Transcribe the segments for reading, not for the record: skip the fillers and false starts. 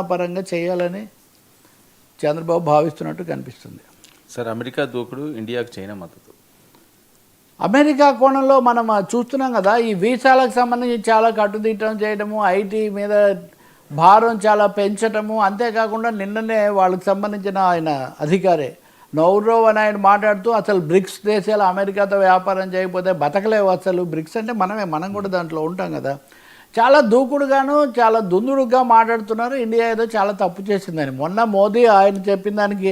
పరంగా చేయాలని చంద్రబాబు భావిస్తున్నట్టు కనిపిస్తుంది. సార్, అమెరికా దూకుడు, ఇండియాకు చైనా మద్దతు. అమెరికా కోణంలో మనం చూస్తున్నాం కదా, ఈ వీసాలకు సంబంధించి చాలా కట్టుదిట్టం చేయడము, ఐటీ మీద భారం చాలా పెంచటము, అంతేకాకుండా నిన్ననే వాళ్ళకి సంబంధించిన ఆయన అధికారి నౌరోవ్ అని ఆయన మాట్లాడుతూ అసలు బ్రిక్స్ దేశాలు అమెరికాతో వ్యాపారం చేయకపోతే బతకలేవు, అసలు బ్రిక్స్ అంటే మనం కూడా దాంట్లో ఉంటాం కదా, చాలా దూకుడుగాను చాలా దుందుడుగా మాట్లాడుతున్నారు. ఇండియా ఏదో చాలా తప్పు చేసిందని మొన్న మోదీ ఆయన చెప్పిన దానికి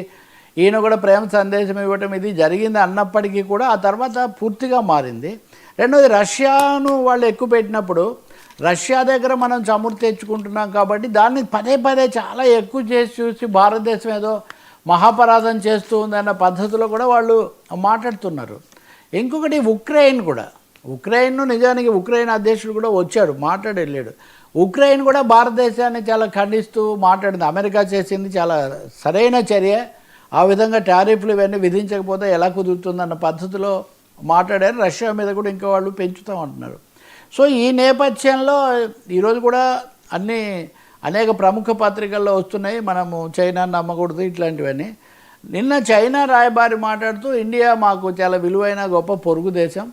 ఈయన కూడా ప్రేమ సందేశం ఇవ్వటం ఇది జరిగింది అన్నప్పటికీ కూడా ఆ తర్వాత పూర్తిగా మారింది. రెండోది, రష్యాను వాళ్ళు ఎక్కువ పెట్టినప్పుడు రష్యా దగ్గర మనం చమురు తెచ్చుకుంటున్నాం కాబట్టి దాన్ని పదే పదే చాలా ఎక్కువ చేసి చూసి భారతదేశం ఏదో మహాపరాధం చేస్తూ ఉందన్న పద్ధతిలో కూడా వాళ్ళు మాట్లాడుతున్నారు. ఇంకొకటి ఉక్రెయిన్ నిజానికి ఉక్రెయిన్ అధ్యక్షుడు కూడా వచ్చాడు, మాట్లాడి వెళ్ళాడు. ఉక్రెయిన్ కూడా భారతదేశాన్ని చాలా ఖండిస్తూ మాట్లాడింది. అమెరికా చేసింది చాలా సరైన చర్య, ఆ విధంగా టారిఫ్లు ఇవన్నీ విధించకపోతే ఎలా కుదురుతుందన్న పద్ధతిలో మాట్లాడారు. రష్యా మీద కూడా ఇంకా వాళ్ళు పెంచుతామంటున్నారు. సో ఈ నేపథ్యంలో ఈరోజు కూడా అనేక ప్రముఖ పత్రికల్లో వస్తున్నాయి, మనము చైనా నమ్మకూడదు ఇట్లాంటివన్నీ. నిన్న చైనా రాయబారి మాట్లాడుతూ ఇండియా మాకు చాలా విలువైన గొప్ప పొరుగు దేశం,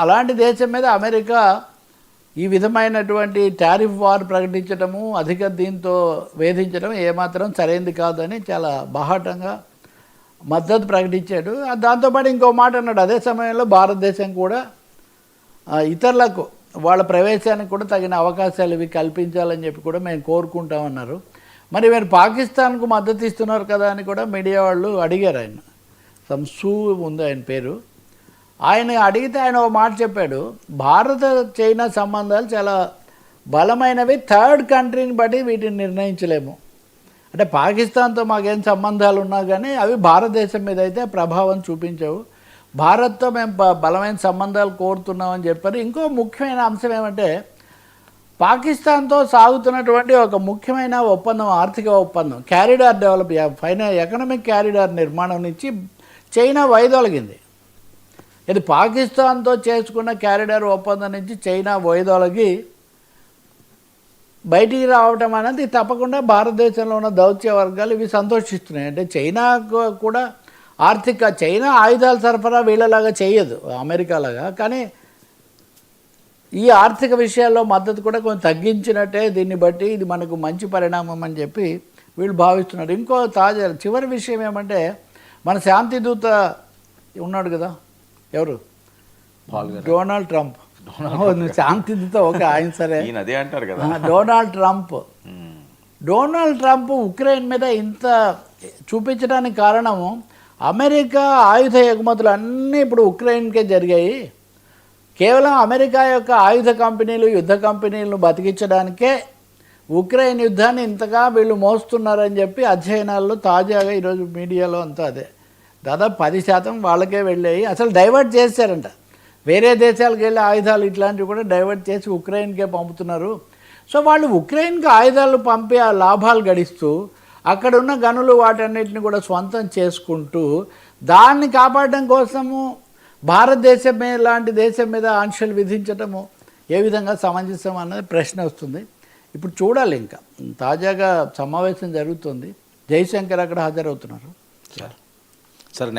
అలాంటి దేశం మీద అమెరికా ఈ విధమైనటువంటి టారిఫ్ వార్ ప్రకటించడము, అధిక దీంతో వేధించడం ఏమాత్రం సరైనది కాదని చాలా బాహాటంగా మద్దతు ప్రకటించాడు. దాంతోపాటు ఇంకో మాట అన్నాడు, అదే సమయంలో భారతదేశం కూడా ఇతరులకు వాళ్ళ ప్రవేశానికి కూడా తగిన అవకాశాలు ఇవి కల్పించాలని చెప్పి కూడా మేము కోరుకుంటామన్నారు. మరి మీరు పాకిస్తాన్కు మద్దతు ఇస్తున్నారు కదా అని కూడా మీడియా వాళ్ళు అడిగారు. ఆయన సంసూ ఉంది ఆయన పేరు. ఆయన అడిగితే ఆయన ఒక మాట చెప్పాడు, భారత చైనా సంబంధాలు చాలా బలమైనవి, థర్డ్ కంట్రీని బట్టి వీటిని నిర్ణయించలేము. అంటే పాకిస్తాన్తో మాకేం సంబంధాలు ఉన్నా కానీ అవి భారతదేశం మీద అయితే ప్రభావం చూపించవు, భారత్తో మేము బలమైన సంబంధాలు కోరుతున్నామని చెప్పారు. ఇంకో ముఖ్యమైన అంశం ఏమంటే, పాకిస్తాన్తో సాగుతున్నటువంటి ఒక ముఖ్యమైన ఒప్పందం, ఆర్థిక ఒప్పందం, క్యారిడార్ డెవలప్ ఎకనామిక్ క్యారిడార్ నిర్మాణం నుంచి చైనా వైదొలగింది. ఇది పాకిస్తాన్తో చేసుకున్న క్యారిడార్ ఒప్పందం నుంచి చైనా వైదొలగి బయటికి రావటం అనేది తప్పకుండా భారతదేశంలో ఉన్న దౌత్య వర్గాలు ఇవి సంతోషిస్తున్నాయి. అంటే చైనా కూడా చైనా ఆయుధాల సరఫరా వీళ్ళలాగా చేయదు, అమెరికాలాగా, కానీ ఈ ఆర్థిక విషయాల్లో మద్దతు కూడా కొంచెం తగ్గించినట్టే. దీన్ని బట్టి ఇది మనకు మంచి పరిణామం అని చెప్పి వీళ్ళు భావిస్తున్నారు. ఇంకో చివరి విషయం ఏమంటే, మన శాంతి దూత ఉన్నాడు కదా, ఎవరు, డొనాల్డ్ ట్రంప్. శాంతి దూత ఒక ఆయన సరే, డొనాల్డ్ ట్రంప్ ఉక్రెయిన్ మీద ఇంత చూపించడానికి కారణము అమెరికా ఆయుధ ఎగుమతులు అన్నీ ఇప్పుడు ఉక్రెయిన్కే జరిగాయి. కేవలం అమెరికా యొక్క ఆయుధ కంపెనీలు, యుద్ధ కంపెనీలను బతికించడానికే ఉక్రెయిన్ యుద్ధాన్ని ఇంతగా వీళ్ళు మోస్తున్నారని చెప్పి అధ్యయనాల్లో తాజాగా ఈరోజు మీడియాలో అంతా అదే, దాదాపు 10% వాళ్ళకే వెళ్ళాయి. అసలు డైవర్ట్ చేశారంట, వేరే దేశాలకు వెళ్ళి ఆయుధాలు ఇట్లాంటివి కూడా డైవర్ట్ చేసి ఉక్రెయిన్కే పంపుతున్నారు. సో వాళ్ళు ఉక్రెయిన్కి ఆయుధాలు పంపి ఆ లాభాలు గడిస్తూ అక్కడున్న గనులు వాటన్నిటిని కూడా స్వంతం చేసుకుంటూ దాన్ని కాపాడడం కోసము భారతదేశం మీద లాంటి దేశం మీద ఆంక్షలు విధించటము ఏ విధంగా సమంజసం అన్నది ప్రశ్న వస్తుంది. ఇప్పుడు చూడాలి. ఇంకా తాజాగా సమావేశం జరుగుతుంది, జయశంకర్ అక్కడ హాజరవుతున్నారు. సార్